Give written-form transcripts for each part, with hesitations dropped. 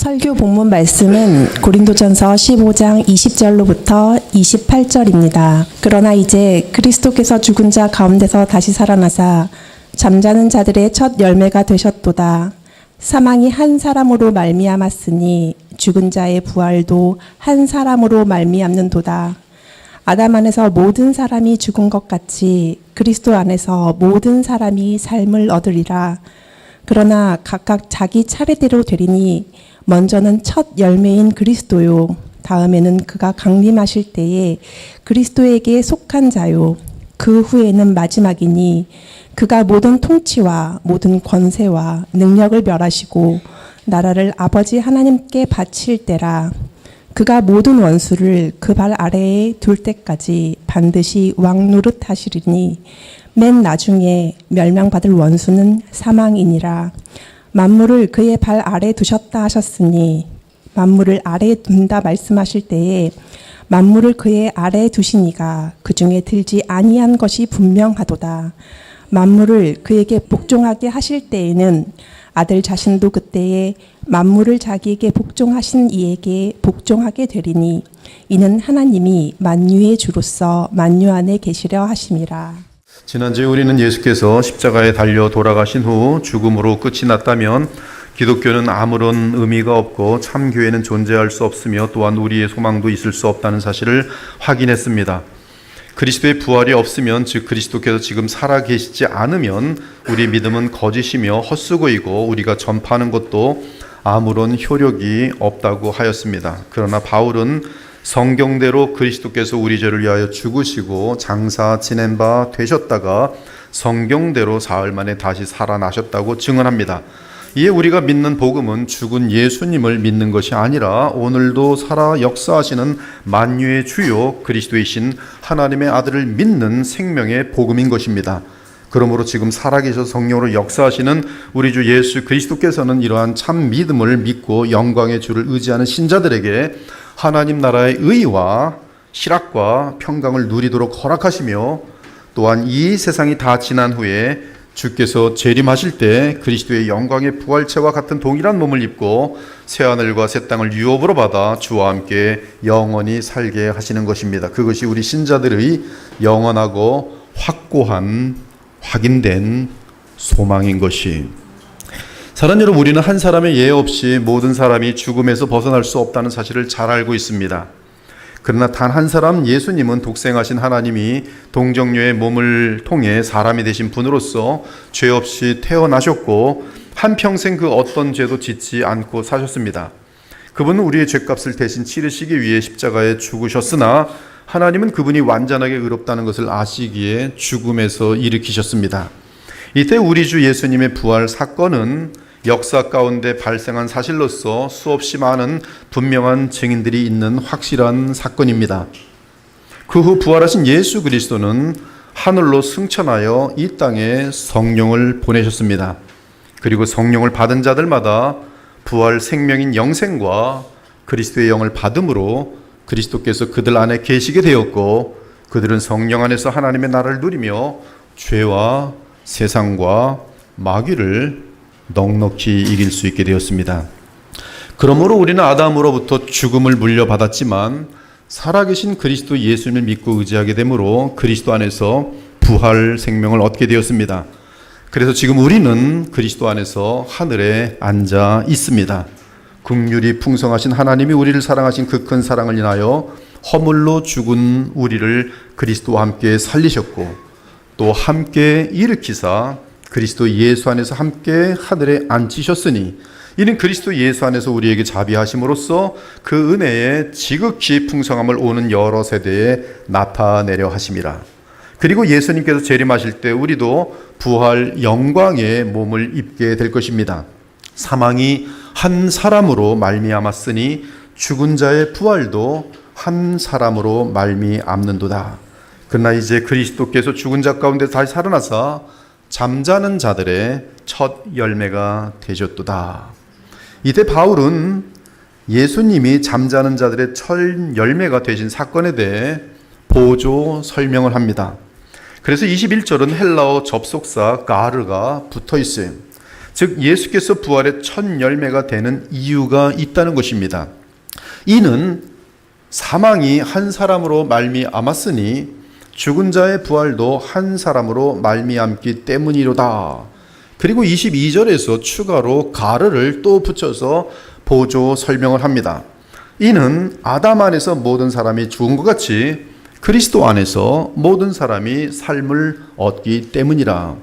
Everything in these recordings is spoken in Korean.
설교 본문 말씀은 고린도전서 15장 20절로부터 28절입니다. 그러나 이제 그리스도께서 죽은 자 가운데서 다시 살아나사 잠자는 자들의 첫 열매가 되셨도다. 사망이 한 사람으로 말미암았으니 죽은 자의 부활도 한 사람으로 말미암는도다. 아담 안에서 모든 사람이 죽은 것 같이 그리스도 안에서 모든 사람이 삶을 얻으리라. 그러나 각각 자기 차례대로 되리니 먼저는 첫 열매인 그리스도요. 다음에는 그가 강림하실 때에 그리스도에게 속한 자요. 그 후에는 마지막이니 그가 모든 통치와 모든 권세와 능력을 멸하시고 나라를 아버지 하나님께 바칠 때라. 그가 모든 원수를 그 발 아래에 둘 때까지 반드시 왕 노릇하시리니 맨 나중에 멸망받을 원수는 사망이니라. 만물을 그의 발 아래 두셨다 하셨으니 만물을 아래에 둔다 말씀하실 때에 만물을 그의 아래에 두시니가 그 중에 들지 아니한 것이 분명하도다. 만물을 그에게 복종하게 하실 때에는 아들 자신도 그때에 만물을 자기에게 복종하신 이에게 복종하게 되리니 이는 하나님이 만유의 주로서 만유 안에 계시려 하심이라. 지난주에 우리는 예수께서 십자가에 달려 돌아가신 후 죽음으로 끝이 났다면 기독교는 아무런 의미가 없고 참 교회는 존재할 수 없으며 또한 우리의 소망도 있을 수 없다는 사실을 확인했습니다. 그리스도의 부활이 없으면, 즉 그리스도께서 지금 살아계시지 않으면 우리 믿음은 거짓이며 헛수고이고 우리가 전파하는 것도 아무런 효력이 없다고 하였습니다. 그러나 바울은 성경대로 그리스도께서 우리 죄를 위하여 죽으시고 장사 지낸 바 되셨다가 성경대로 사흘 만에 다시 살아나셨다고 증언합니다. 이에 우리가 믿는 복음은 죽은 예수님을 믿는 것이 아니라 오늘도 살아 역사하시는 만유의 주요 그리스도이신 하나님의 아들을 믿는 생명의 복음인 것입니다. 그러므로 지금 살아계셔서 성령으로 역사하시는 우리 주 예수 그리스도께서는 이러한 참 믿음을 믿고 영광의 주를 의지하는 신자들에게 하나님 나라의 의와 실학과 평강을 누리도록 허락하시며, 또한 이 세상이 다 지난 후에 주께서 재림하실 때 그리스도의 영광의 부활체와 같은 동일한 몸을 입고 새하늘과 새 땅을 유업으로 받아 주와 함께 영원히 살게 하시는 것입니다. 그것이 우리 신자들의 영원하고 확고한 확인된 소망인 것이. 사랑하는 여러분, 우리는 한 사람의 예외 없이 모든 사람이 죽음에서 벗어날 수 없다는 사실을 잘 알고 있습니다. 그러나 단 한 사람, 예수님은 독생하신 하나님이 동정녀의 몸을 통해 사람이 되신 분으로서 죄 없이 태어나셨고 한평생 그 어떤 죄도 짓지 않고 사셨습니다. 그분은 우리의 죄값을 대신 치르시기 위해 십자가에 죽으셨으나 하나님은 그분이 완전하게 의롭다는 것을 아시기에 죽음에서 일으키셨습니다. 이때 우리 주 예수님의 부활 사건은 역사 가운데 발생한 사실로서 수없이 많은 분명한 증인들이 있는 확실한 사건입니다. 그 후 부활하신 예수 그리스도는 하늘로 승천하여 이 땅에 성령을 보내셨습니다. 그리고 성령을 받은 자들마다 부활 생명인 영생과 그리스도의 영을 받음으로 그리스도께서 그들 안에 계시게 되었고, 그들은 성령 안에서 하나님의 나라를 누리며 죄와 세상과 마귀를 넉넉히 이길 수 있게 되었습니다. 그러므로 우리는 아담으로부터 죽음을 물려받았지만 살아계신 그리스도 예수님을 믿고 의지하게 되므로 그리스도 안에서 부활 생명을 얻게 되었습니다. 그래서 지금 우리는 그리스도 안에서 하늘에 앉아 있습니다. 긍휼이 풍성하신 하나님이 우리를 사랑하신 그 큰 사랑을 인하여 허물로 죽은 우리를 그리스도와 함께 살리셨고, 또 함께 일으키사 그리스도 예수 안에서 함께 하늘에 앉히셨으니 이는 그리스도 예수 안에서 우리에게 자비하심으로써 그 은혜의 지극히 풍성함을 오는 여러 세대에 나타내려 하심이라. 그리고 예수님께서 재림하실 때 우리도 부활 영광의 몸을 입게 될 것입니다. 사망이 한 사람으로 말미암았으니 죽은 자의 부활도 한 사람으로 말미암는도다. 그러나 이제 그리스도께서 죽은 자 가운데 다시 살아나사 잠자는 자들의 첫 열매가 되셨도다. 이때 바울은 예수님이 잠자는 자들의 첫 열매가 되신 사건에 대해 보조 설명을 합니다. 그래서 21절은 헬라어 접속사 가르가 붙어 있어요. 즉 예수께서 부활의 첫 열매가 되는 이유가 있다는 것입니다. 이는 사망이 한 사람으로 말미암았으니 죽은 자의 부활도 한 사람으로 말미암기 때문이로다. 그리고 22절에서 추가로 가르를 또 붙여서 보조 설명을 합니다. 이는 아담 안에서 모든 사람이 죽은 것 같이 그리스도 안에서 모든 사람이 삶을 얻기 때문이라.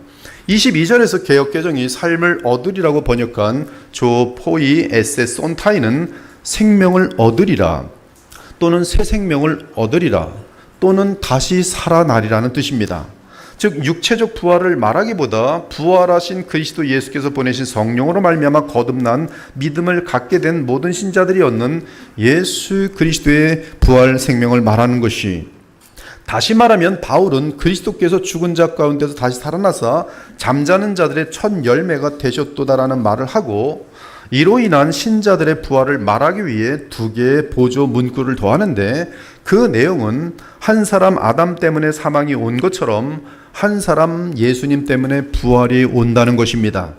22절에서 개역개정이 삶을 얻으리라고 번역한 조 포이 에세 손타이는 생명을 얻으리라 또는 새 생명을 얻으리라 또는 다시 살아나리라는 뜻입니다. 즉 육체적 부활을 말하기보다 부활하신 그리스도 예수께서 보내신 성령으로 말미암아 거듭난 믿음을 갖게 된 모든 신자들이 얻는 예수 그리스도의 부활 생명을 말하는 것이, 다시 말하면 바울은 그리스도께서 죽은 자 가운데서 다시 살아나사 잠자는 자들의 첫 열매가 되셨도다라는 말을 하고, 이로 인한 신자들의 부활을 말하기 위해 두 개의 보조 문구를 더하는데, 그 내용은 한 사람 아담 때문에 사망이 온 것처럼 한 사람 예수님 때문에 부활이 온다는 것입니다.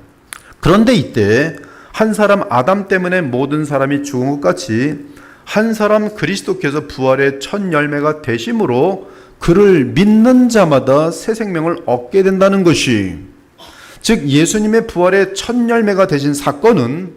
그런데 이때 한 사람 아담 때문에 모든 사람이 죽은 것 같이 한 사람 그리스도께서 부활의 첫 열매가 되심으로 그를 믿는 자마다 새 생명을 얻게 된다는 것이, 즉 예수님의 부활의 첫 열매가 되신 사건은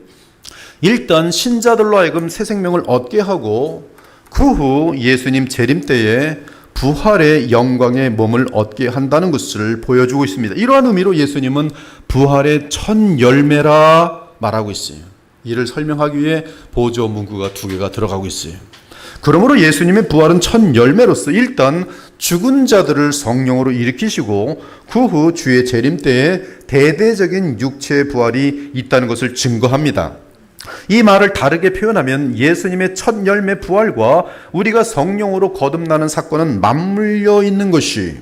일단 신자들로 하여금 새 생명을 얻게 하고 그 후 예수님 재림 때에 부활의 영광의 몸을 얻게 한다는 것을 보여주고 있습니다. 이러한 의미로 예수님은 부활의 첫 열매라 말하고 있어요. 이를 설명하기 위해 보조 문구가 두 개가 들어가고 있어요. 그러므로 예수님의 부활은 첫 열매로서 일단 죽은 자들을 성령으로 일으키시고 그 후 주의 재림 때에 대대적인 육체의 부활이 있다는 것을 증거합니다. 이 말을 다르게 표현하면 예수님의 첫 열매 부활과 우리가 성령으로 거듭나는 사건은 맞물려 있는 것이,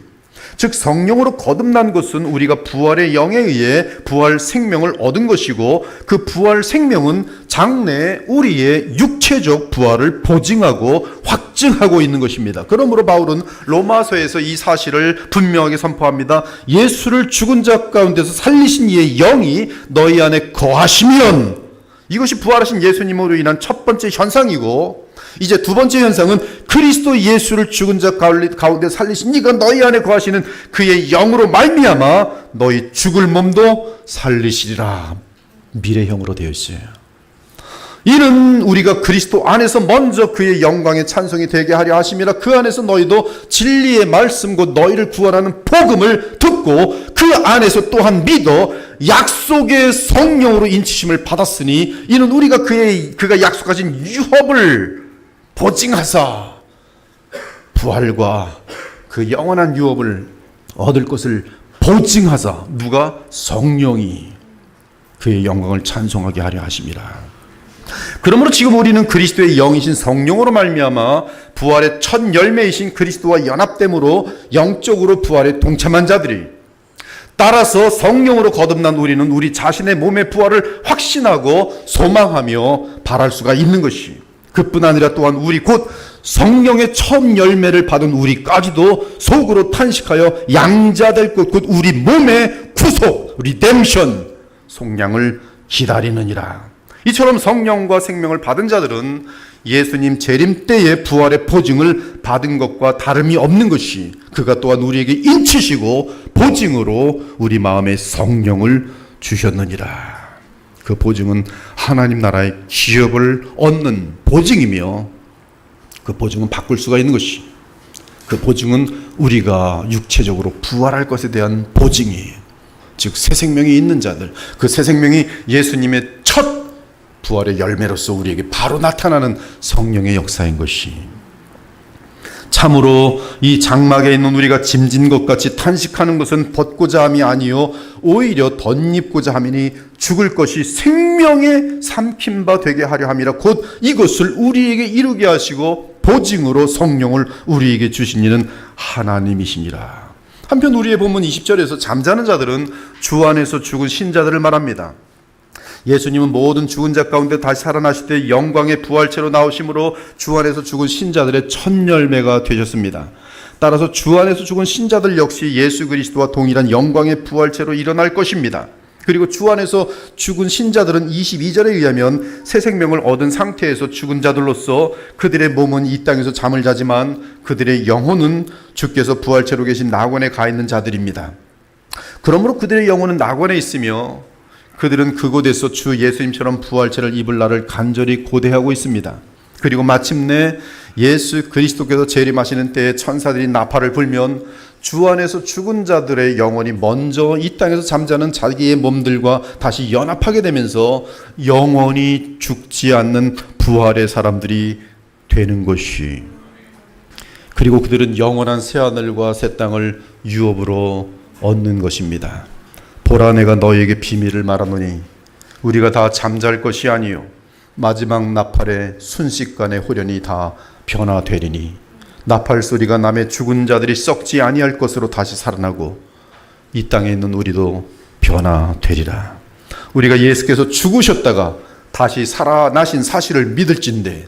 즉 성령으로 거듭난 것은 우리가 부활의 영에 의해 부활 생명을 얻은 것이고, 그 부활 생명은 장래 우리의 육체적 부활을 보증하고 확증하고 있는 것입니다. 그러므로 바울은 로마서에서 이 사실을 분명하게 선포합니다. 예수를 죽은 자 가운데서 살리신 이의 영이 너희 안에 거하시면, 이것이 부활하신 예수님으로 인한 첫 번째 현상이고, 이제 두 번째 현상은 그리스도 예수를 죽은 자 가운데 살리신 이가 너희 안에 거하시는 그의 영으로 말미암아 너희 죽을 몸도 살리시리라. 미래형으로 되어 있어요. 이는 우리가 그리스도 안에서 먼저 그의 영광의 찬송이 되게 하려 하심이라. 그 안에서 너희도 진리의 말씀 곧 너희를 구원하는 복음을 듣고 그 안에서 또한 믿어 약속의 성령으로 인치심을 받았으니, 이는 우리가 그가 약속하신 유업을 보증하사 부활과 그 영원한 유업을 얻을 것을 보증하사, 누가? 성령이 그의 영광을 찬송하게 하려 하심이라. 그러므로 지금 우리는 그리스도의 영이신 성령으로 말미암아 부활의 첫 열매이신 그리스도와 연합됨으로 영적으로 부활에 동참한 자들이, 따라서 성령으로 거듭난 우리는 우리 자신의 몸의 부활을 확신하고 소망하며 바랄 수가 있는 것이, 그뿐 아니라 또한 우리 곧 성령의 첫 열매를 받은 우리까지도 속으로 탄식하여 양자될 것 곧 우리 몸의 구속, 리뎀션, 속량을 기다리느니라. 이처럼 성령과 생명을 받은 자들은 예수님 재림 때의 부활의 보증을 받은 것과 다름이 없는 것이, 그가 또한 우리에게 인치시고 보증으로 우리 마음에 성령을 주셨느니라. 그 보증은 하나님 나라의 기업을 얻는 보증이며, 그 보증은 바꿀 수가 있는 것이, 그 보증은 우리가 육체적으로 부활할 것에 대한 보증이에요. 즉 새 생명이 있는 자들, 그 새 생명이 예수님의 첫 부활의 열매로서 우리에게 바로 나타나는 성령의 역사인 것이, 참으로 이 장막에 있는 우리가 짐진 것 같이 탄식하는 것은 벗고자 함이 아니요 오히려 덧입고자 함이니 죽을 것이 생명의 삼킨 바 되게 하려 함이라. 곧 이것을 우리에게 이루게 하시고 보증으로 성령을 우리에게 주신 이는 하나님이시니라. 한편 우리의 본문 20절에서 잠자는 자들은 주 안에서 죽은 신자들을 말합니다. 예수님은 모든 죽은 자 가운데 다시 살아나실 때 영광의 부활체로 나오심으로 주 안에서 죽은 신자들의 첫 열매가 되셨습니다. 따라서 주 안에서 죽은 신자들 역시 예수 그리스도와 동일한 영광의 부활체로 일어날 것입니다. 그리고 주 안에서 죽은 신자들은 22절에 의하면 새 생명을 얻은 상태에서 죽은 자들로서 그들의 몸은 이 땅에서 잠을 자지만 그들의 영혼은 주께서 부활체로 계신 낙원에 가 있는 자들입니다. 그러므로 그들의 영혼은 낙원에 있으며 그들은 그곳에서 주 예수님처럼 부활체를 입을 날을 간절히 고대하고 있습니다. 그리고 마침내 예수 그리스도께서 재림하시는 때에 천사들이 나팔을 불면 주 안에서 죽은 자들의 영혼이 먼저 이 땅에서 잠자는 자기의 몸들과 다시 연합하게 되면서 영원히 죽지 않는 부활의 사람들이 되는 것이, 그리고 그들은 영원한 새하늘과 새 땅을 유업으로 얻는 것입니다. 보라, 내가 너희에게 비밀을 말하노니 우리가 다 잠잘 것이 아니요 마지막 나팔의 순식간에 홀연히 다 변화되리니 나팔 소리가 나매 죽은 자들이 썩지 아니할 것으로 다시 살아나고 이 땅에 있는 우리도 변화되리라. 우리가 예수께서 죽으셨다가 다시 살아나신 사실을 믿을진대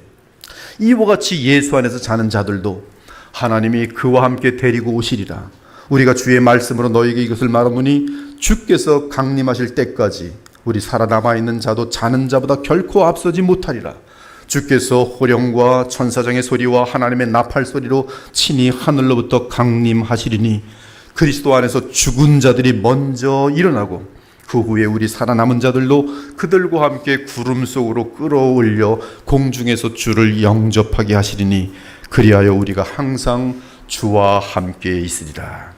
이와 같이 예수 안에서 자는 자들도 하나님이 그와 함께 데리고 오시리라. 우리가 주의 말씀으로 너희에게 이것을 말하노니 주께서 강림하실 때까지 우리 살아남아 있는 자도 자는 자보다 결코 앞서지 못하리라. 주께서 호령과 천사장의 소리와 하나님의 나팔 소리로 친히 하늘로부터 강림하시리니 그리스도 안에서 죽은 자들이 먼저 일어나고 그 후에 우리 살아남은 자들도 그들과 함께 구름 속으로 끌어올려 공중에서 주를 영접하게 하시리니 그리하여 우리가 항상 주와 함께 있으리라.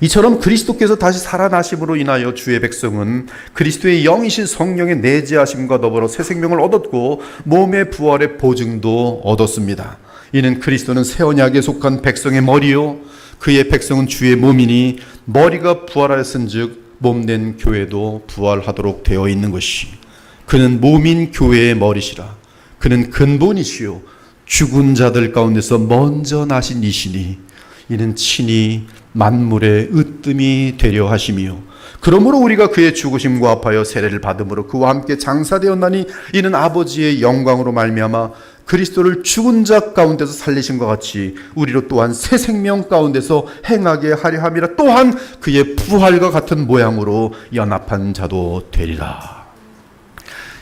이처럼 그리스도께서 다시 살아나심으로 인하여 주의 백성은 그리스도의 영이신 성령의 내재하심과 더불어 새 생명을 얻었고 몸의 부활의 보증도 얻었습니다. 이는 그리스도는 새 언약에 속한 백성의 머리요 그의 백성은 주의 몸이니 머리가 부활하였은즉 몸된 교회도 부활하도록 되어 있는 것이, 그는 몸인 교회의 머리시라. 그는 근본이시요 죽은 자들 가운데서 먼저 나신 이시니 이는 친히 만물의 으뜸이 되려 하심이요 그러므로 우리가 그의 죽으심과 합하여 세례를 받음으로 그와 함께 장사되었나니 이는 아버지의 영광으로 말미암아 그리스도를 죽은 자 가운데서 살리신 것 같이 우리로 또한 새 생명 가운데서 행하게 하려 함이라. 또한 그의 부활과 같은 모양으로 연합한 자도 되리라.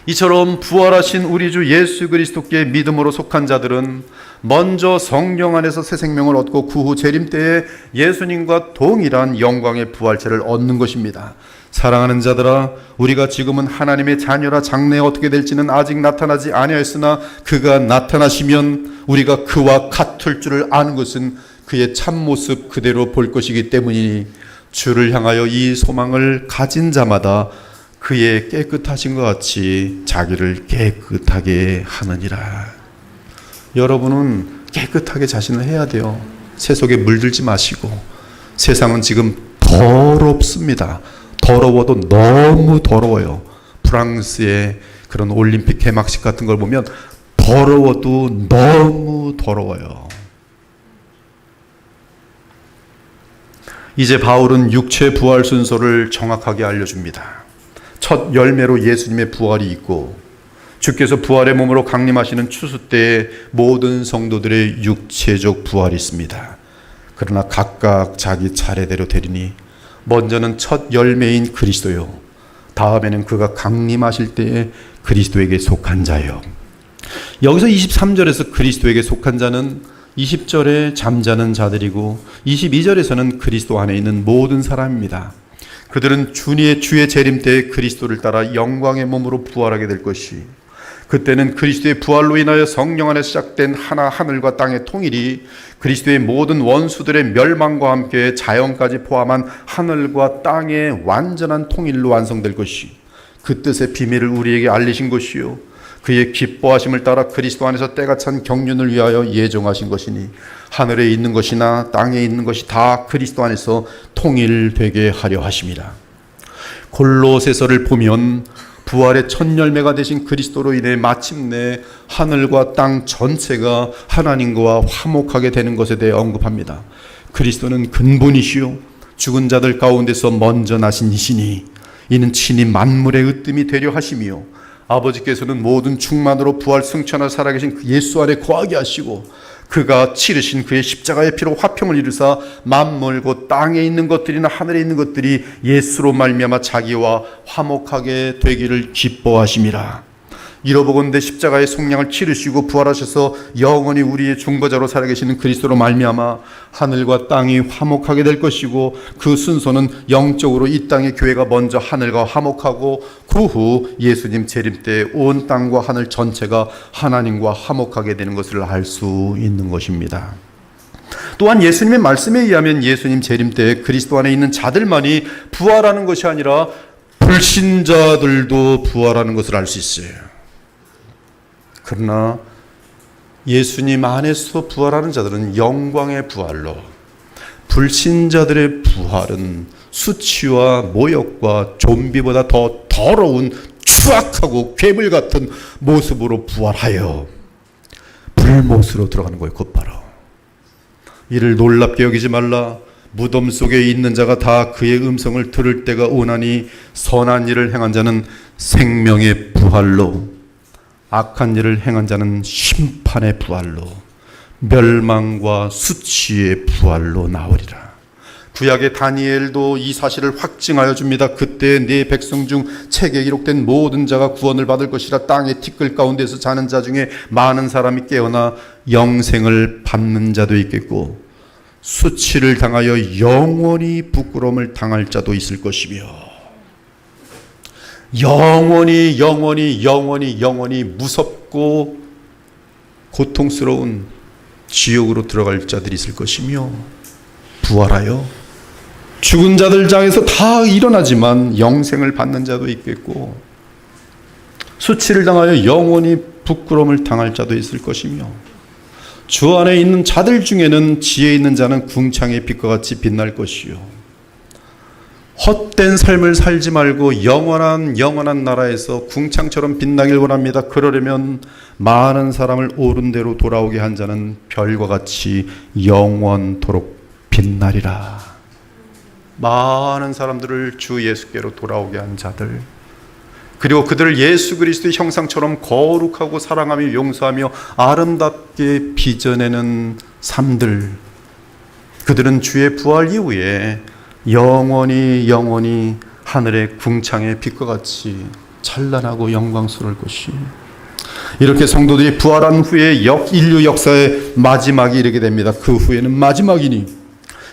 이처럼 부활하신 우리 주 예수 그리스도께 믿음으로 속한 자들은 먼저 성령 안에서 새 생명을 얻고 그 후 재림 때에 예수님과 동일한 영광의 부활체를 얻는 것입니다. 사랑하는 자들아, 우리가 지금은 하나님의 자녀라 장래에 어떻게 될지는 아직 나타나지 아니하였으나 그가 나타나시면 우리가 그와 같을 줄을 아는 것은 그의 참모습 그대로 볼 것이기 때문이니 주를 향하여 이 소망을 가진 자마다 그의 깨끗하신 것 같이 자기를 깨끗하게 하느니라. 여러분은 깨끗하게 자신을 해야 돼요. 세속에 물들지 마시고. 세상은 지금 더럽습니다. 더러워도 너무 더러워요. 프랑스의 그런 올림픽 개막식 같은 걸 보면 더러워도 너무 더러워요. 이제 바울은 육체 부활 순서를 정확하게 알려줍니다. 첫 열매로 예수님의 부활이 있고 주께서 부활의 몸으로 강림하시는 추수 때에 모든 성도들의 육체적 부활이 있습니다. 그러나 각각 자기 차례대로 되리니 먼저는 첫 열매인 그리스도요, 다음에는 그가 강림하실 때에 그리스도에게 속한 자요. 여기서 23절에서 그리스도에게 속한 자는 20절에 잠자는 자들이고 22절에서는 그리스도 안에 있는 모든 사람입니다. 그들은 주의 재림 때에 그리스도를 따라 영광의 몸으로 부활하게 될 것이, 그때는 그리스도의 부활로 인하여 성령 안에 시작된 하늘과 땅의 통일이 그리스도의 모든 원수들의 멸망과 함께 자연까지 포함한 하늘과 땅의 완전한 통일로 완성될 것이, 그 뜻의 비밀을 우리에게 알리신 것이요 그의 기뻐하심을 따라 그리스도 안에서 때가 찬 경륜을 위하여 예정하신 것이니 하늘에 있는 것이나 땅에 있는 것이 다 그리스도 안에서 통일되게 하려 하심이라. 골로새서를 보면 부활의 첫 열매가 되신 그리스도로 인해 마침내 하늘과 땅 전체가 하나님과 화목하게 되는 것에 대해 언급합니다. 그리스도는 근본이시요 죽은 자들 가운데서 먼저 나신 이시니 이는 친히 만물의 으뜸이 되려 하심이요 아버지께서는 모든 충만으로 부활 승천하 살아계신 그 예수 안에 거하게 하시고 그가 치르신 그의 십자가의 피로 화평을 이루사 만물 곧 땅에 있는 것들이나 하늘에 있는 것들이 예수로 말미암아 자기와 화목하게 되기를 기뻐하심이라. 이러보건대 십자가의 속량을 치르시고 부활하셔서 영원히 우리의 중보자로 살아계시는 그리스도로 말미암아 하늘과 땅이 화목하게 될 것이고, 그 순서는 영적으로 이 땅의 교회가 먼저 하늘과 화목하고 그 후 예수님 재림 때 온 땅과 하늘 전체가 하나님과 화목하게 되는 것을 알 수 있는 것입니다. 또한 예수님의 말씀에 의하면 예수님 재림 때 그리스도 안에 있는 자들만이 부활하는 것이 아니라 불신자들도 부활하는 것을 알 수 있어요. 그러나 예수님 안에서 부활하는 자들은 영광의 부활로, 불신자들의 부활은 수치와 모욕과 좀비보다 더 더러운 추악하고 괴물 같은 모습으로 부활하여 불못으로 들어가는 거예요. 곧바로. 이를 놀랍게 여기지 말라. 무덤 속에 있는 자가 다 그의 음성을 들을 때가 오나니 선한 일을 행한 자는 생명의 부활로, 악한 일을 행한 자는 심판의 부활로, 멸망과 수치의 부활로 나오리라. 구약의 다니엘도 이 사실을 확증하여 줍니다. 그때 네 백성 중 책에 기록된 모든 자가 구원을 받을 것이라. 땅의 티끌 가운데서 자는 자 중에 많은 사람이 깨어나 영생을 받는 자도 있겠고, 수치를 당하여 영원히 부끄러움을 당할 자도 있을 것이며, 영원히 무섭고 고통스러운 지옥으로 들어갈 자들이 있을 것이며, 부활하여 죽은 자들 중에서 다 일어나지만 영생을 받는 자도 있겠고, 수치를 당하여 영원히 부끄러움을 당할 자도 있을 것이며, 주 안에 있는 자들 중에는 지혜 있는 자는 궁창의 빛과 같이 빛날 것이요, 헛된 삶을 살지 말고 영원한 나라에서 궁창처럼 빛나길 원합니다. 그러려면 많은 사람을 옳은 대로 돌아오게 한 자는 별과 같이 영원토록 빛나리라. 많은 사람들을 주 예수께로 돌아오게 한 자들, 그리고 그들을 예수 그리스도의 형상처럼 거룩하고 사랑하며 용서하며 아름답게 빚어내는 삶들, 그들은 주의 부활 이후에 영원히 하늘의 궁창의 빛과 같이 찬란하고 영광스러울 것이, 이렇게 성도들이 부활한 후에 인류 역사의 마지막이 이르게 됩니다. 그 후에는 마지막이니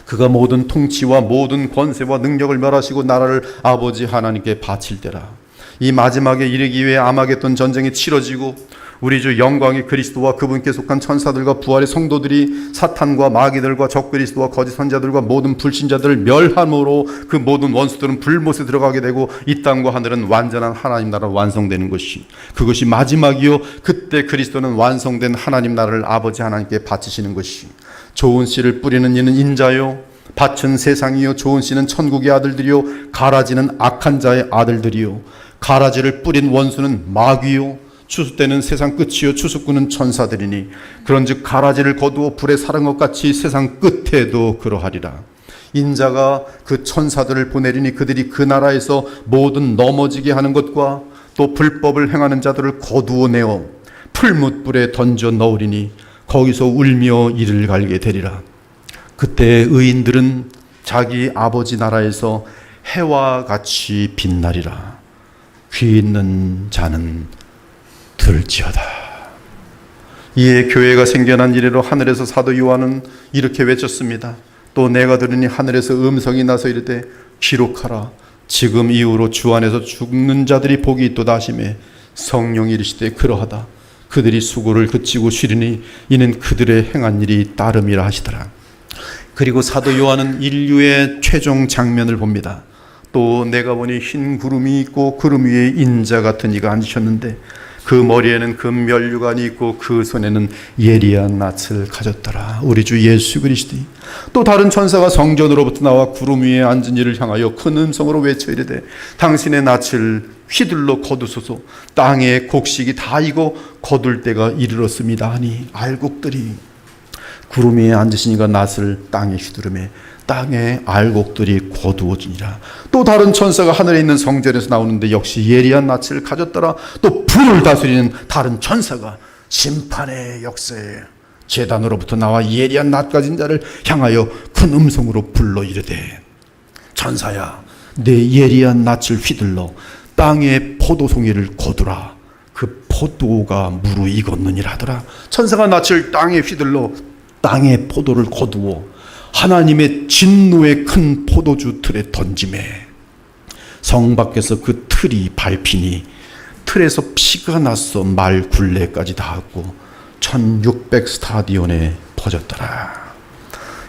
그가 모든 통치와 모든 권세와 능력을 멸하시고 나라를 아버지 하나님께 바칠 때라. 이 마지막에 이르기 위해 아마겟돈 전쟁이 치러지고 우리 주 영광의 그리스도와 그분께 속한 천사들과 부활의 성도들이 사탄과 마귀들과 적그리스도와 거짓 선자들과 모든 불신자들을 멸함으로 그 모든 원수들은 불못에 들어가게 되고, 이 땅과 하늘은 완전한 하나님 나라로 완성되는 것이, 그것이 마지막이요, 그때 그리스도는 완성된 하나님 나라를 아버지 하나님께 바치시는 것이, 좋은 씨를 뿌리는 이는 인자요, 밭은 세상이요, 좋은 씨는 천국의 아들들이요, 가라지는 악한 자의 아들들이요, 가라지를 뿌린 원수는 마귀요, 추수 때는 세상 끝이요 추수꾼은 천사들이니 그런즉 가라지를 거두어 불에 사른 것 같이 세상 끝에도 그러하리라. 인자가 그 천사들을 보내리니 그들이 그 나라에서 모든 넘어지게 하는 것과 또 불법을 행하는 자들을 거두어 내어 풀무불에 던져 넣으리니 거기서 울며 이를 갈게 되리라. 그때 의인들은 자기 아버지 나라에서 해와 같이 빛나리라. 귀 있는 자는 들을지어다. 이에 교회가 생겨난 이래로 하늘에서 사도 요한은 이렇게 외쳤습니다. 또 내가 들으니 하늘에서 음성이 나서 이르되 기록하라. 지금 이후로 주 안에서 죽는 자들이 복이 있도다 하시매 성령이 이르시되 그러하다. 그들이 수고를 그치고 쉬리니 이는 그들의 행한 일이 따름이라 하시더라. 그리고 사도 요한은 인류의 최종 장면을 봅니다. 또 내가 보니 흰 구름이 있고 구름 위에 인자 같은 이가 앉으셨는데 그 머리에는 금면류관이 있고 그 손에는 예리한 낫을 가졌더라. 우리 주 예수 그리스도. 또 다른 천사가 성전으로부터 나와 구름 위에 앉은 이를 향하여 큰 음성으로 외쳐 이르되 당신의 낫을 휘둘러 거두소서. 땅의 곡식이 다 익어 거둘 때가 이르렀습니다 하니 알곡들이 구름 위에 앉으시니가 낫을 땅에 휘두르매 땅의 알곡들이 거두어지니라. 또 다른 천사가 하늘에 있는 성전에서 나오는데 역시 예리한 낫을 가졌더라. 또 불을 다스리는 다른 천사가 심판의 역사에 제단으로부터 나와 예리한 낫 가진 자를 향하여 큰 음성으로 불러 이르되 천사야 내 예리한 낫을 휘둘러 땅의 포도송이를 거두라. 그 포도가 무르익었느니라 하더라. 천사가 낫을 땅에 휘둘러 땅의 포도를 거두어 하나님의 진노의 큰 포도주 틀에 던지매 성 밖에서 그 틀이 밟히니 틀에서 피가 나서 말 굴레까지 닿았고 1600 스타디온에 퍼졌더라.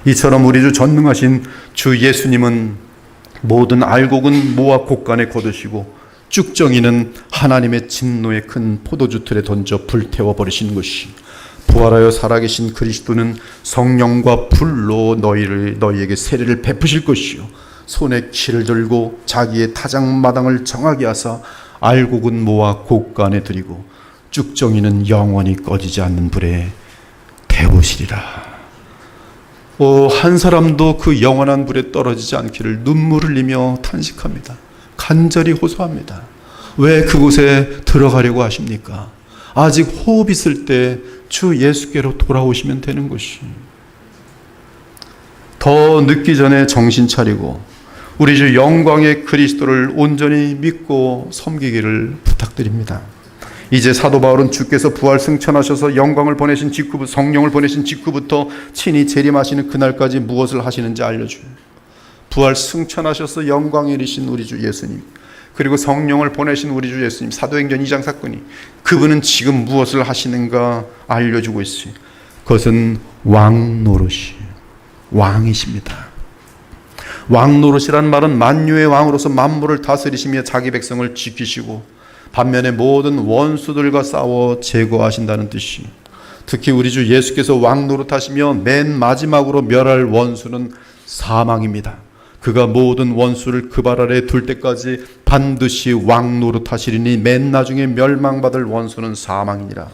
이처럼 우리 주 전능하신 주 예수님은 모든 알곡은 모아 곳간에 거두시고 쭉정이는 하나님의 진노의 큰 포도주 틀에 던져 불태워 버리신 것이 부활하여 살아계신 그리스도는 성령과 불로 너희에게 세례를 베푸실 것이요 손에 키를 들고 자기의 타작마당을 정하게 하사 알곡은 모아 곳간에 들이고 쭉정이는 영원히 꺼지지 않는 불에 태우시리라. 한 사람도 그 영원한 불에 떨어지지 않기를 눈물 흘리며 탄식합니다. 간절히 호소합니다. 왜 그곳에 들어가려고 하십니까? 아직 호흡 있을 때 주 예수께로 돌아오시면 되는 것이. 더 늦기 전에 정신 차리고 우리 주 영광의 그리스도를 온전히 믿고 섬기기를 부탁드립니다. 이제 사도 바울은 주께서 부활 승천하셔서 영광을 보내신 직후부터 성령을 보내신 직후부터 친히 재림하시는 그날까지 무엇을 하시는지 알려줘요. 부활 승천하셔서 영광에 이르신 우리 주 예수님, 그리고 성령을 보내신 우리 주 예수님, 사도행전 2장 사건이 그분은 지금 무엇을 하시는가 알려주고 있어요. 그것은 왕 노릇이에요. 왕이십니다. 왕 노릇이란 말은 만유의 왕으로서 만물을 다스리시며 자기 백성을 지키시고 반면에 모든 원수들과 싸워 제거하신다는 뜻이. 특히 우리 주 예수께서 왕 노릇하시며 맨 마지막으로 멸할 원수는 사망입니다. 그가 모든 원수를 그 발 아래 둘 때까지 반드시 왕 노릇하시리니 맨 나중에 멸망받을 원수는 사망이니라.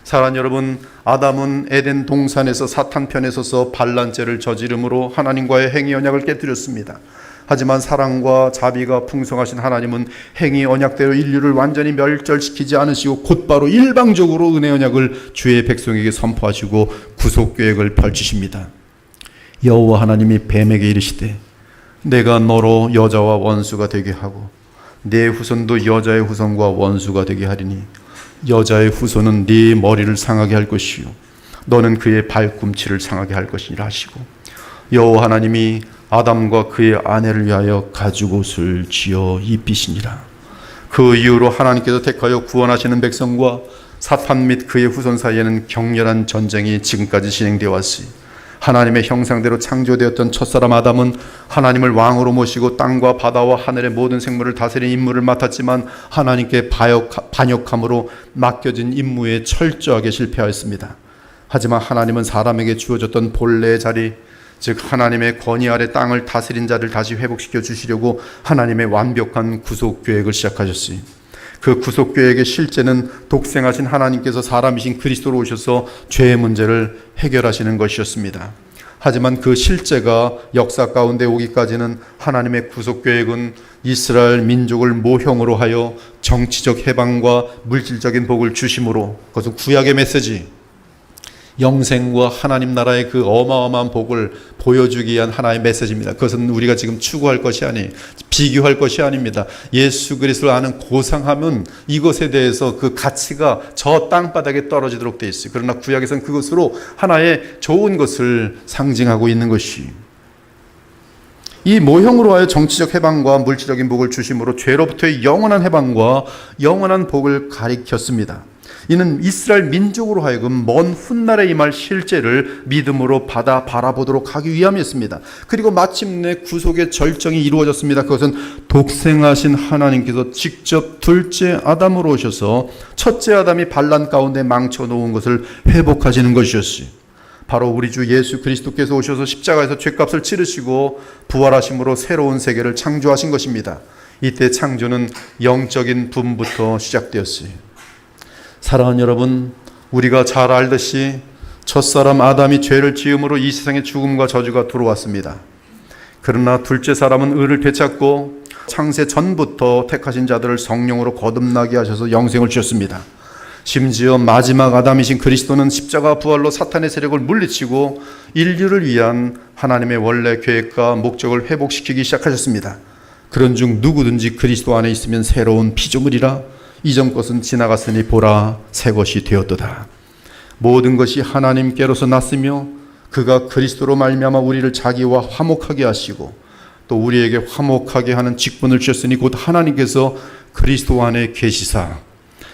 사랑하는 여러분, 아담은 에덴 동산에서 사탄 편에 서서 반란죄를 저지름으로 하나님과의 행위 언약을 깨뜨렸습니다. 하지만 사랑과 자비가 풍성하신 하나님은 행위 언약대로 인류를 완전히 멸절시키지 않으시고 곧바로 일방적으로 은혜 언약을 주의 백성에게 선포하시고 구속 계획을 펼치십니다. 여호와 하나님이 뱀에게 이르시되 내가 너로 여자와 원수가 되게 하고 네 후손도 여자의 후손과 원수가 되게 하리니 여자의 후손은 네 머리를 상하게 할 것이요 너는 그의 발꿈치를 상하게 할 것이라 하시고 여호와 하나님이 아담과 그의 아내를 위하여 가죽옷을 지어 입히시니라. 그 이후로 하나님께서 택하여 구원하시는 백성과 사탄 및 그의 후손 사이에는 격렬한 전쟁이 지금까지 진행되어 왔으니 하나님의 형상대로 창조되었던 첫사람 아담은 하나님을 왕으로 모시고 땅과 바다와 하늘의 모든 생물을 다스리는 임무를 맡았지만 하나님께 반역함으로 맡겨진 임무에 철저하게 실패하였습니다. 하지만 하나님은 사람에게 주어졌던 본래의 자리, 즉 하나님의 권위 아래 땅을 다스린 자를 다시 회복시켜 주시려고 하나님의 완벽한 구속 계획을 시작하셨으니 그 구속 계획의 실제는 독생하신 하나님께서 사람이신 그리스도로 오셔서 죄의 문제를 해결하시는 것이었습니다. 하지만 그 실제가 역사 가운데 오기까지는 하나님의 구속 계획은 이스라엘 민족을 모형으로 하여 정치적 해방과 물질적인 복을 주심으로, 그것은 구약의 메시지, 영생과 하나님 나라의 그 어마어마한 복을 보여주기 위한 하나의 메시지입니다. 그것은 우리가 지금 추구할 것이 아니, 비교할 것이 아닙니다. 예수 그리스도를 아는 고상함은 이것에 대해서 그 가치가 저 땅바닥에 떨어지도록 되어 있어요. 그러나 구약에서는 그것으로 하나의 좋은 것을 상징하고 있는 것이, 이 모형으로 하여 정치적 해방과 물질적인 복을 주심으로 죄로부터의 영원한 해방과 영원한 복을 가리켰습니다. 이는 이스라엘 민족으로 하여금 먼 훗날에 임할 실제를 믿음으로 받아 바라보도록 하기 위함이었습니다. 그리고 마침내 구속의 절정이 이루어졌습니다. 그것은 독생하신 하나님께서 직접 둘째 아담으로 오셔서 첫째 아담이 반란 가운데 망쳐놓은 것을 회복하시는 것이었어요. 바로 우리 주 예수 그리스도께서 오셔서 십자가에서 죄값을 치르시고 부활하심으로 새로운 세계를 창조하신 것입니다. 이때 창조는 영적인 분부터 시작되었어요. 사랑하는 여러분, 우리가 잘 알듯이 첫사람 아담이 죄를 지음으로 이 세상에 죽음과 저주가 들어왔습니다. 그러나 둘째 사람은 의를 되찾고 창세 전부터 택하신 자들을 성령으로 거듭나게 하셔서 영생을 주셨습니다. 심지어 마지막 아담이신 그리스도는 십자가 부활로 사탄의 세력을 물리치고 인류를 위한 하나님의 원래 계획과 목적을 회복시키기 시작하셨습니다. 그런 중 누구든지 그리스도 안에 있으면 새로운 피조물이라 이전 것은 지나갔으니 보라 새 것이 되었도다. 모든 것이 하나님께로서 났으며 그가 그리스도로 말미암아 우리를 자기와 화목하게 하시고 또 우리에게 화목하게 하는 직분을 주셨으니 곧 하나님께서 그리스도 안에 계시사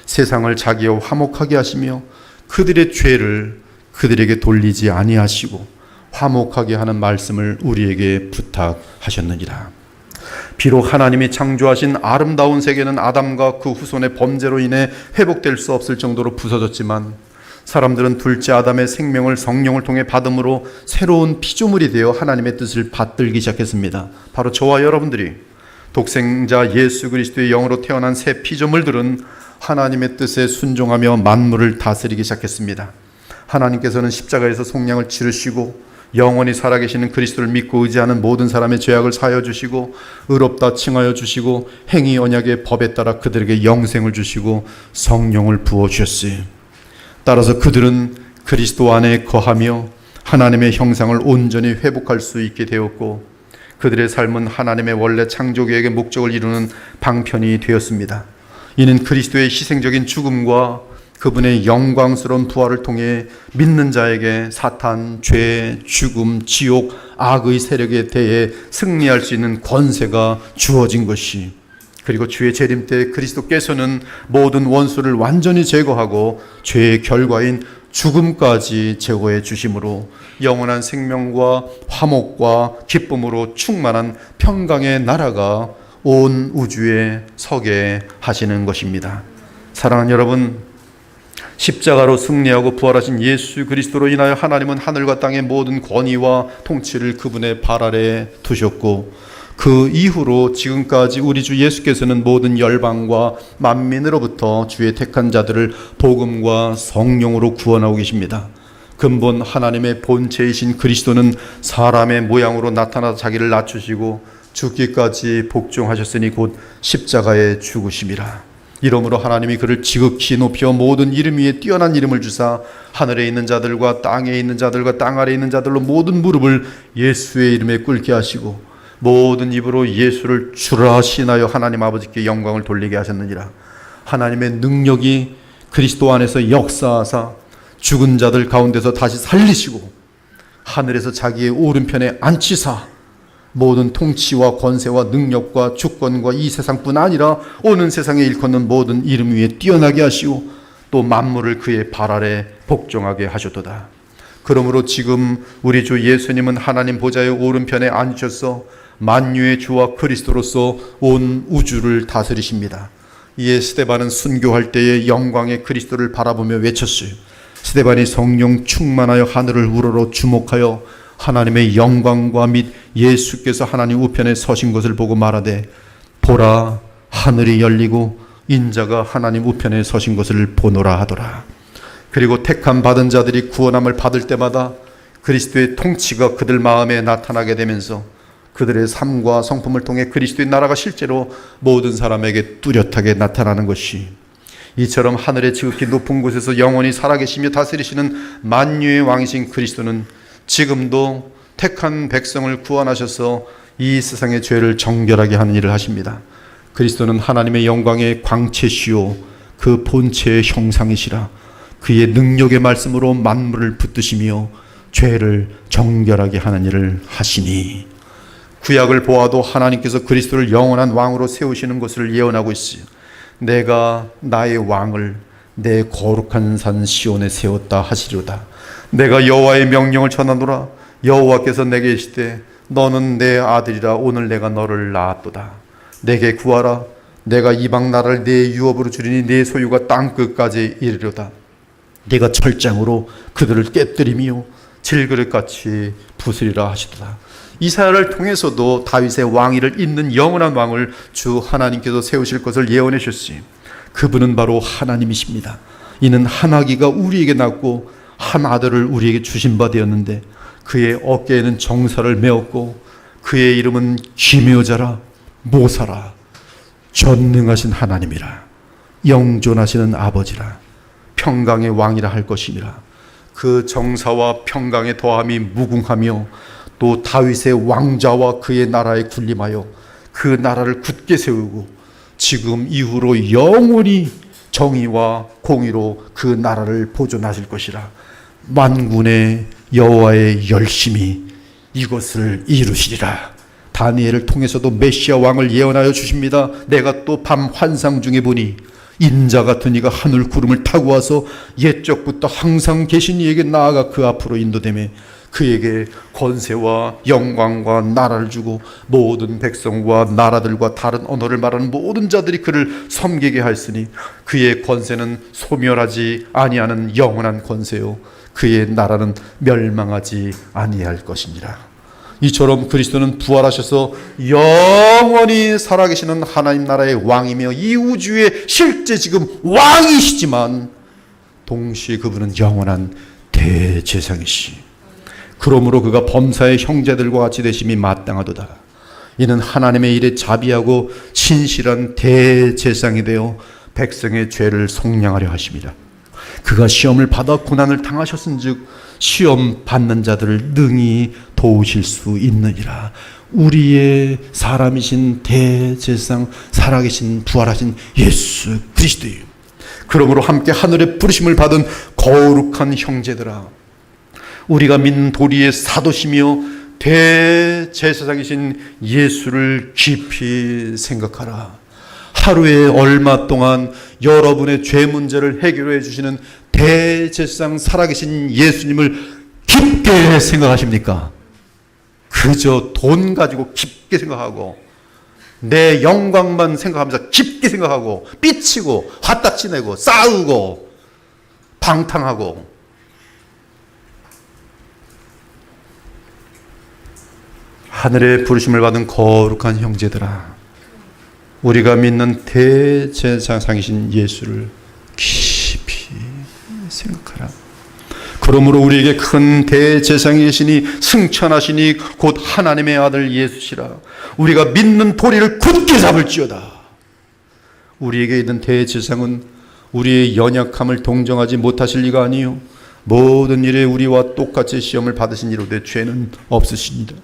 세상을 자기와 화목하게 하시며 그들의 죄를 그들에게 돌리지 아니하시고 화목하게 하는 말씀을 우리에게 부탁하셨느니라. 비록 하나님이 창조하신 아름다운 세계는 아담과 그 후손의 범죄로 인해 회복될 수 없을 정도로 부서졌지만 사람들은 둘째 아담의 생명을 성령을 통해 받음으로 새로운 피조물이 되어 하나님의 뜻을 받들기 시작했습니다. 바로 저와 여러분들이 독생자 예수 그리스도의 영으로 태어난 새 피조물들은 하나님의 뜻에 순종하며 만물을 다스리기 시작했습니다. 하나님께서는 십자가에서 속량을 치르시고 영원히 살아계시는 그리스도를 믿고 의지하는 모든 사람의 죄악을 사하여 주시고 의롭다 칭하여 주시고 행위 언약의 법에 따라 그들에게 영생을 주시고 성령을 부어주셨어요. 따라서 그들은 그리스도 안에 거하며 하나님의 형상을 온전히 회복할 수 있게 되었고 그들의 삶은 하나님의 원래 창조계획의 목적을 이루는 방편이 되었습니다. 이는 그리스도의 희생적인 죽음과 그분의 영광스러운 부활을 통해 믿는 자에게 사탄, 죄, 죽음, 지옥, 악의 세력에 대해 승리할 수 있는 권세가 주어진 것이, 그리고 주의 재림 때 그리스도께서는 모든 원수를 완전히 제거하고 죄의 결과인 죽음까지 제거해 주심으로 영원한 생명과 화목과 기쁨으로 충만한 평강의 나라가 온 우주에 서게 하시는 것입니다. 사랑하는 여러분, 십자가로 승리하고 부활하신 예수 그리스도로 인하여 하나님은 하늘과 땅의 모든 권위와 통치를 그분의 발 아래에 두셨고 그 이후로 지금까지 우리 주 예수께서는 모든 열방과 만민으로부터 주의 택한 자들을 복음과 성령으로 구원하고 계십니다. 근본 하나님의 본체이신 그리스도는 사람의 모양으로 나타나 자기를 낮추시고 죽기까지 복종하셨으니 곧 십자가에 죽으심이라. 이러므로 하나님이 그를 지극히 높여 모든 이름 위에 뛰어난 이름을 주사 하늘에 있는 자들과 땅에 있는 자들과 땅 아래에 있는 자들로 모든 무릎을 예수의 이름에 꿇게 하시고 모든 입으로 예수를 주라 신하여 하나님 아버지께 영광을 돌리게 하셨느니라. 하나님의 능력이 그리스도 안에서 역사하사 죽은 자들 가운데서 다시 살리시고 하늘에서 자기의 오른편에 앉히사 모든 통치와 권세와 능력과 주권과 이 세상뿐 아니라 오는 세상에 일컫는 모든 이름 위에 뛰어나게 하시고 또 만물을 그의 발 아래 복종하게 하셨도다. 그러므로 지금 우리 주 예수님은 하나님 보좌의 오른편에 앉으셔서 만유의 주와 그리스도로서 온 우주를 다스리십니다. 이에 스데반은 순교할 때에 영광의 그리스도를 바라보며 외쳤어요. 스데반이 성령 충만하여 하늘을 우러러 주목하여 하나님의 영광과 및 예수께서 하나님 우편에 서신 것을 보고 말하되 보라 하늘이 열리고 인자가 하나님 우편에 서신 것을 보노라 하더라. 그리고 택함 받은 자들이 구원함을 받을 때마다 그리스도의 통치가 그들 마음에 나타나게 되면서 그들의 삶과 성품을 통해 그리스도의 나라가 실제로 모든 사람에게 뚜렷하게 나타나는 것이, 이처럼 하늘의 지극히 높은 곳에서 영원히 살아계시며 다스리시는 만유의 왕이신 그리스도는 지금도 택한 백성을 구원하셔서 이 세상의 죄를 정결하게 하는 일을 하십니다. 그리스도는 하나님의 영광의 광채시요 그 본체의 형상이시라. 그의 능력의 말씀으로 만물을 붙드시며 죄를 정결하게 하는 일을 하시니, 구약을 보아도 하나님께서 그리스도를 영원한 왕으로 세우시는 것을 예언하고 있어요. 내가 나의 왕을 내 거룩한 산 시온에 세웠다 하시리로다. 내가 여호와의 명령을 전하노라. 여호와께서 내게 이르시되 너는 내 아들이라. 오늘 내가 너를 낳았도다. 내게 구하라. 내가 이방 나라를 내 유업으로 주리니 내 소유가 땅 끝까지 이르리로다. 네가 철장으로 그들을 깨뜨리며 질그릇같이 부수리라 하시도다. 이사야를 통해서도 다윗의 왕위를 잇는 영원한 왕을 주 하나님께서 세우실 것을 예언해 주셨으니 그분은 바로 하나님이십니다. 이는 한 아기가 우리에게 낳고 한 아들을 우리에게 주신 바 되었는데 그의 어깨에는 정사를 메었고 그의 이름은 기묘자라, 모사라, 전능하신 하나님이라, 영존하시는 아버지라, 평강의 왕이라 할 것이니라. 그 정사와 평강의 더함이 무궁하며 또 다윗의 왕자와 그의 나라에 군림하여 그 나라를 굳게 세우고 지금 이후로 영원히 정의와 공의로 그 나라를 보존하실 것이라. 만군의 여호와의 열심히 이것을 이루시리라. 다니엘을 통해서도 메시아 왕을 예언하여 주십니다. 내가 또 밤 환상 중에 보니 인자 같은 이가 하늘 구름을 타고 와서 옛적부터 항상 계신 이에게 나아가 그 앞으로 인도되매 그에게 권세와 영광과 나라를 주고 모든 백성과 나라들과 다른 언어를 말하는 모든 자들이 그를 섬기게 하였으니 그의 권세는 소멸하지 아니하는 영원한 권세요 그의 나라는 멸망하지 아니할 것이니라. 이처럼 그리스도는 부활하셔서 영원히 살아계시는 하나님 나라의 왕이며 이 우주의 실제 지금 왕이시지만 동시에 그분은 영원한 대제사장이시. 그러므로 그가 범사의 형제들과 같이 되심이 마땅하도다. 이는 하나님의 일에 자비하고 신실한 대제사장이 되어 백성의 죄를 속량하려 하심이라. 그가 시험을 받아 고난을 당하셨은즉 시험 받는 자들을 능히 도우실 수 있느니라. 우리의 사람이신 대제사장 살아계신 부활하신 예수 그리스도예요. 그러므로 함께 하늘의 부르심을 받은 거룩한 형제들아, 우리가 믿는 도리의 사도시며 대제사장이신 예수를 깊이 생각하라. 하루에 얼마 동안 여러분의 죄 문제를 해결해 주시는 대제사장 살아계신 예수님을 깊게 생각하십니까? 그저 돈 가지고 깊게 생각하고 내 영광만 생각하면서 깊게 생각하고 삐치고 화딱지 내고 싸우고 방탕하고 하늘의 부르심을 받은 거룩한 형제들아, 우리가 믿는 대제사장이신 예수를 깊이 생각하라. 그러므로 우리에게 큰 대제사장이시니 승천하시니 곧 하나님의 아들 예수시라. 우리가 믿는 도리를 굳게 잡을지어다. 우리에게 있는 대제사장은 우리의 연약함을 동정하지 못하실 리가 아니요 모든 일에 우리와 똑같이 시험을 받으신 이로되 죄는 없으시니라.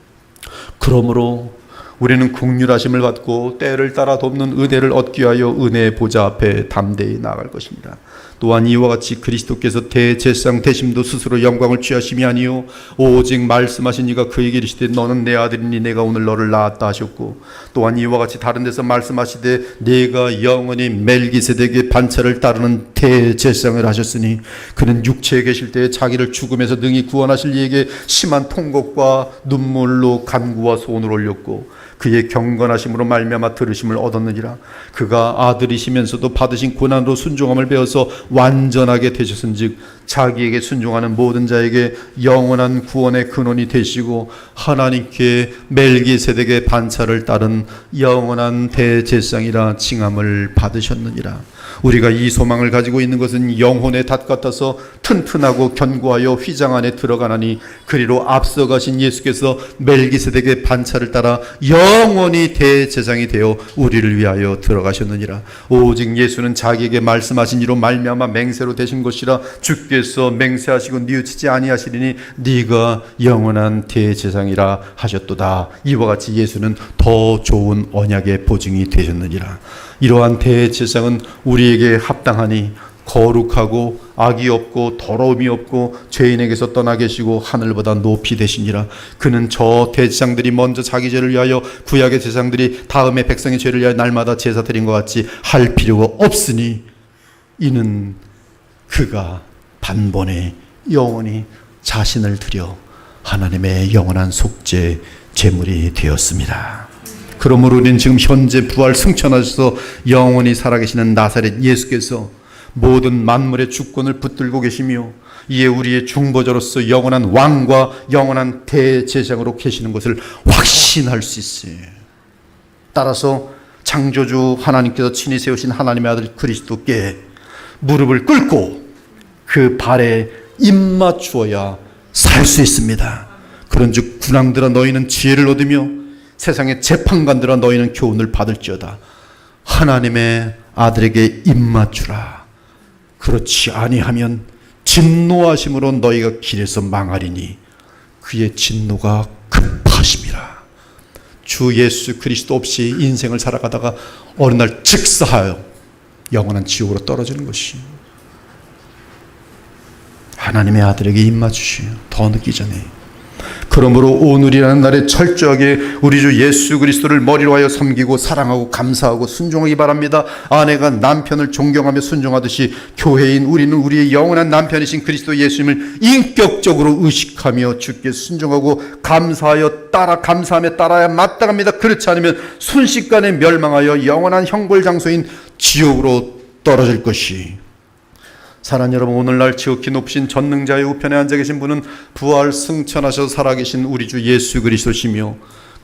그러므로 우리는 긍휼하심을 받고 때를 따라 돕는 은혜를 얻기 위하여 은혜의 보좌 앞에 담대히 나아갈 것입니다. 또한 이와 같이 그리스도께서 대제사장 되심도 스스로 영광을 취하심이 아니요 오직 말씀하신 이가 그에게 이르시되 너는 내 아들이니 내가 오늘 너를 낳았다 하셨고, 또한 이와 같이 다른 데서 말씀하시되 내가 영원히 멜기세덱의 반차를 따르는 대제사장을 하셨으니 그는 육체에 계실 때에 자기를 죽음에서 능히 구원하실 이에게 심한 통곡과 눈물로 간구와 소원을 올렸고 그의 경건하심으로 말미암아 들으심을 얻었느니라. 그가 아들이시면서도 받으신 고난으로 순종함을 배워서 완전하게 되셨은즉 자기에게 순종하는 모든 자에게 영원한 구원의 근원이 되시고 하나님께 멜기세덱의 반차를 따른 영원한 대제사장이라 칭함을 받으셨느니라. 우리가 이 소망을 가지고 있는 것은 영혼의 닷 같아서 튼튼하고 견고하여 휘장 안에 들어가나니 그리로 앞서가신 예수께서 멜기세덱의 반차를 따라 영원히 대제사장이 되어 우리를 위하여 들어가셨느니라. 오직 예수는 자기에게 말씀하신 이로 말미암아 맹세로 되신 것이라. 주께서 맹세하시고 뉘우치지 아니하시리니 네가 영원한 대제사장이라 하셨도다. 이와 같이 예수는 더 좋은 언약의 보증이 되셨느니라. 이러한 대제사장은 우리에게 합당하니 거룩하고 악이 없고 더러움이 없고 죄인에게서 떠나 계시고 하늘보다 높이 되시니라. 그는 저 대제사장들이 먼저 자기 죄를 위하여 구약의 제사장들이 다음에 백성의 죄를 위하여 날마다 제사 드린 것 같이 할 필요가 없으니 이는 그가 단번에 영원히 자신을 드려 하나님의 영원한 속죄 제물이 되었습니다. 그러므로 우리는 지금 현재 부활 승천하셔서 영원히 살아계시는 나사렛 예수께서 모든 만물의 주권을 붙들고 계시며 이에 우리의 중보자로서 영원한 왕과 영원한 대제사장으로 계시는 것을 확신할 수 있어요. 따라서 창조주 하나님께서 친히 세우신 하나님의 아들 그리스도께 무릎을 꿇고 그 발에 입맞추어야 살 수 있습니다. 그런즉 군왕들아 너희는 지혜를 얻으며 세상의 재판관들아 너희는 교훈을 받을지어다. 하나님의 아들에게 입맞추라. 그렇지 아니하면 진노하심으로 너희가 길에서 망하리니 그의 진노가 급하심이라. 주 예수 그리스도 없이 인생을 살아가다가 어느 날 즉사하여 영원한 지옥으로 떨어지는 것이 하나님의 아들에게 입맞추시오. 더 늦기 전에. 그러므로 오늘이라는 날에 철저하게 우리 주 예수 그리스도를 머리로 하여 섬기고 사랑하고 감사하고 순종하기 바랍니다. 아내가 남편을 존경하며 순종하듯이 교회인 우리는 우리의 영원한 남편이신 그리스도 예수님을 인격적으로 의식하며 주께 순종하고 감사하며 따라야 마땅합니다. 그렇지 않으면 순식간에 멸망하여 영원한 형벌 장소인 지옥으로 떨어질 것이. 사랑하는 여러분, 오늘날 지극히 높으신 전능자의 우편에 앉아 계신 분은 부활 승천하셔서 살아계신 우리 주 예수 그리스도시며,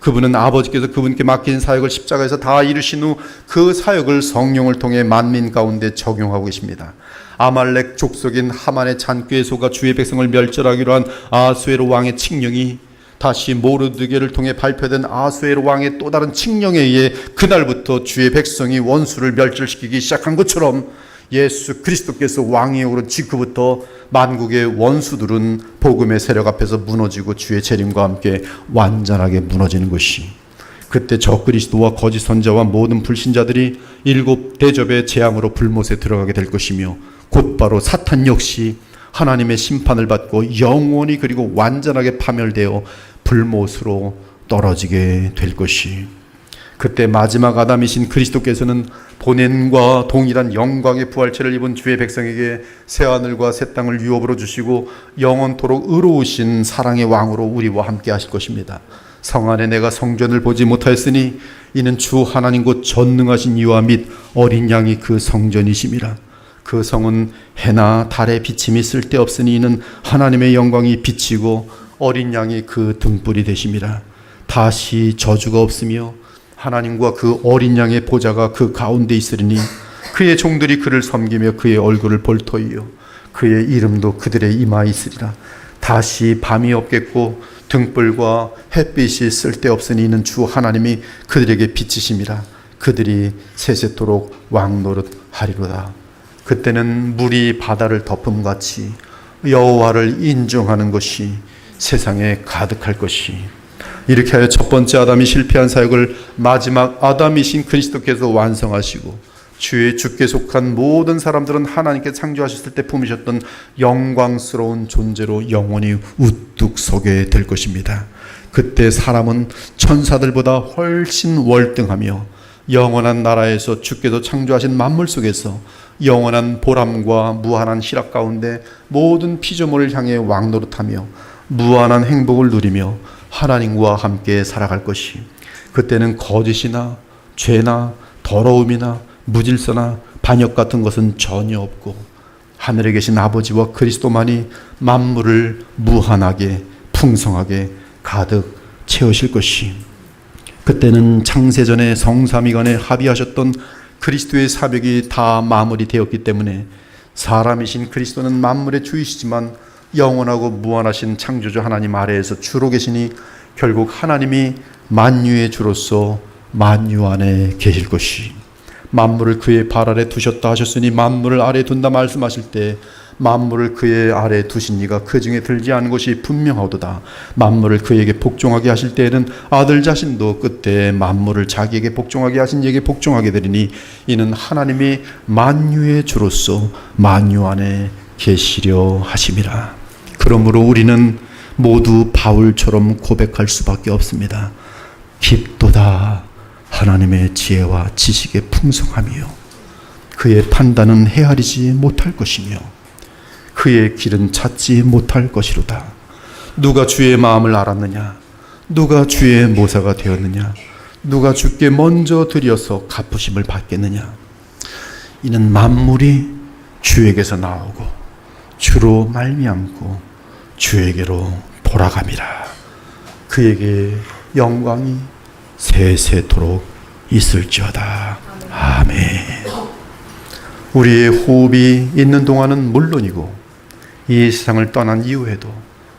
그분은 아버지께서 그분께 맡긴 사역을 십자가에서 다 이루신 후 그 사역을 성령을 통해 만민 가운데 적용하고 계십니다. 아말렉 족속인 하만의 잔꾀에 속아 주의 백성을 멸절하기로 한 아수에로 왕의 칙령이 다시 모르드게를 통해 발표된 아수에로 왕의 또 다른 칙령에 의해 그날부터 주의 백성이 원수를 멸절시키기 시작한 것처럼, 예수 그리스도께서 왕위에 오른 직후부터 만국의 원수들은 복음의 세력 앞에서 무너지고 주의 재림과 함께 완전하게 무너지는 것이, 그때 저 그리스도와 거짓 선자와 모든 불신자들이 일곱 대접의 재앙으로 불못에 들어가게 될 것이며, 곧바로 사탄 역시 하나님의 심판을 받고 영원히 그리고 완전하게 파멸되어 불못으로 떨어지게 될 것이, 그때 마지막 아담이신 그리스도께서는 본연과 동일한 영광의 부활체를 입은 주의 백성에게 새하늘과 새 땅을 유업으로 주시고 영원토록 의로우신 사랑의 왕으로 우리와 함께 하실 것입니다. 성 안에 내가 성전을 보지 못하였으니 이는 주 하나님 곧 전능하신 이와 및 어린 양이 그 성전이심이라. 그 성은 해나 달의 비침이 쓸데없으니 이는 하나님의 영광이 비치고 어린 양이 그 등불이 되심이라. 다시 저주가 없으며 하나님과 그 어린 양의 보좌가 그 가운데 있으리니 그의 종들이 그를 섬기며 그의 얼굴을 볼 터이요 그의 이름도 그들의 이마에 있으리라. 다시 밤이 없겠고 등불과 햇빛이 쓸데없으니 이는 주 하나님이 그들에게 비치심이라. 그들이 세세토록 왕노릇 하리로다. 그때는 물이 바다를 덮음같이 여호와를 인정하는 것이 세상에 가득할 것이, 이렇게 하여 첫 번째 아담이 실패한 사역을 마지막 아담이신 그리스도께서 완성하시고 주께 속한 모든 사람들은 하나님께 창조하셨을 때 품으셨던 영광스러운 존재로 영원히 우뚝 서게 될 것입니다. 그때 사람은 천사들보다 훨씬 월등하며 영원한 나라에서 주께서 창조하신 만물 속에서 영원한 보람과 무한한 희락 가운데 모든 피조물을 향해 왕노릇하며 무한한 행복을 누리며 하나님과 함께 살아갈 것이, 그때는 거짓이나 죄나 더러움이나 무질서나 반역 같은 것은 전혀 없고 하늘에 계신 아버지와 그리스도만이 만물을 무한하게 풍성하게 가득 채우실 것이, 그때는 창세전에 성삼위간에 합의하셨던 그리스도의 사역이 다 마무리되었기 때문에 사람이신 그리스도는 만물의 주이시지만 영원하고 무한하신 창조주 하나님 아래에서 주로 계시니 결국 하나님이 만유의 주로서 만유 안에 계실 것이, 만물을 그의 발 아래 두셨다 하셨으니 만물을 아래 둔다 말씀하실 때 만물을 그의 아래 두신 이가 그 중에 들지 않은 것이 분명하도다. 만물을 그에게 복종하게 하실 때에는 아들 자신도 그때 만물을 자기에게 복종하게 하신 이에게 복종하게 되리니 이는 하나님이 만유의 주로서 만유 안에 계시려 하심이라. 그러므로 우리는 모두 바울처럼 고백할 수밖에 없습니다. 깊도다 하나님의 지혜와 지식의 풍성함이요 그의 판단은 헤아리지 못할 것이며 그의 길은 찾지 못할 것이로다. 누가 주의 마음을 알았느냐? 누가 주의 모사가 되었느냐? 누가 주께 먼저 드려서 갚으심을 받겠느냐? 이는 만물이 주에게서 나오고 주로 말미암고 주에게로 돌아감이라. 그에게 영광이 세세토록 있을지어다. 아멘. 우리의 호흡이 있는 동안은 물론이고 이 세상을 떠난 이후에도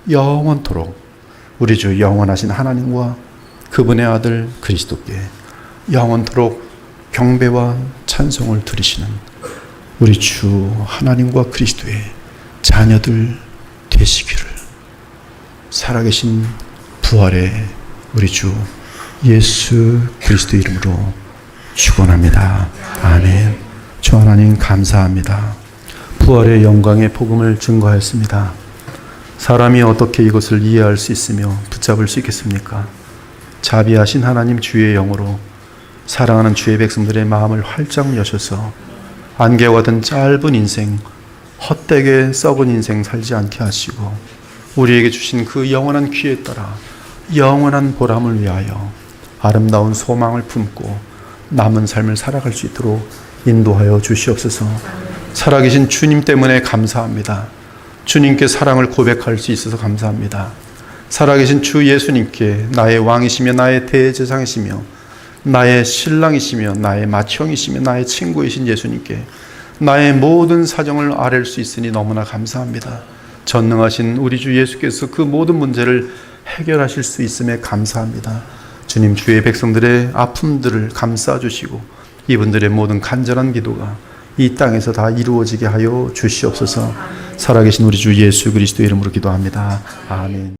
영원토록 우리 주 영원하신 하나님과 그분의 아들 그리스도께 영원토록 경배와 찬송을 드리시는 우리 주 하나님과 그리스도의 자녀들 되시기를 살아계신 부활의 우리 주 예수 그리스도 이름으로 축원합니다. 아멘. 주 하나님 감사합니다. 부활의 영광의 복음을 증거하였습니다. 사람이 어떻게 이것을 이해할 수 있으며 붙잡을 수 있겠습니까? 자비하신 하나님 주의 영으로 사랑하는 주의 백성들의 마음을 활짝 여셔서 안개와 같은 짧은 인생, 헛되게 썩은 인생 살지 않게 하시고 우리에게 주신 그 영원한 귀에 따라 영원한 보람을 위하여 아름다운 소망을 품고 남은 삶을 살아갈 수 있도록 인도하여 주시옵소서. 살아계신 주님 때문에 감사합니다. 주님께 사랑을 고백할 수 있어서 감사합니다. 살아계신 주 예수님께 나의 왕이시며 나의 대제사장이시며 나의 신랑이시며 나의 맏형이시며 나의 친구이신 예수님께 나의 모든 사정을 아뢰 수 있으니 너무나 감사합니다. 전능하신 우리 주 예수께서 그 모든 문제를 해결하실 수 있음에 감사합니다. 주님, 주의 백성들의 아픔들을 감싸주시고 이분들의 모든 간절한 기도가 이 땅에서 다 이루어지게 하여 주시옵소서. 살아계신 우리 주 예수 그리스도 이름으로 기도합니다. 아멘.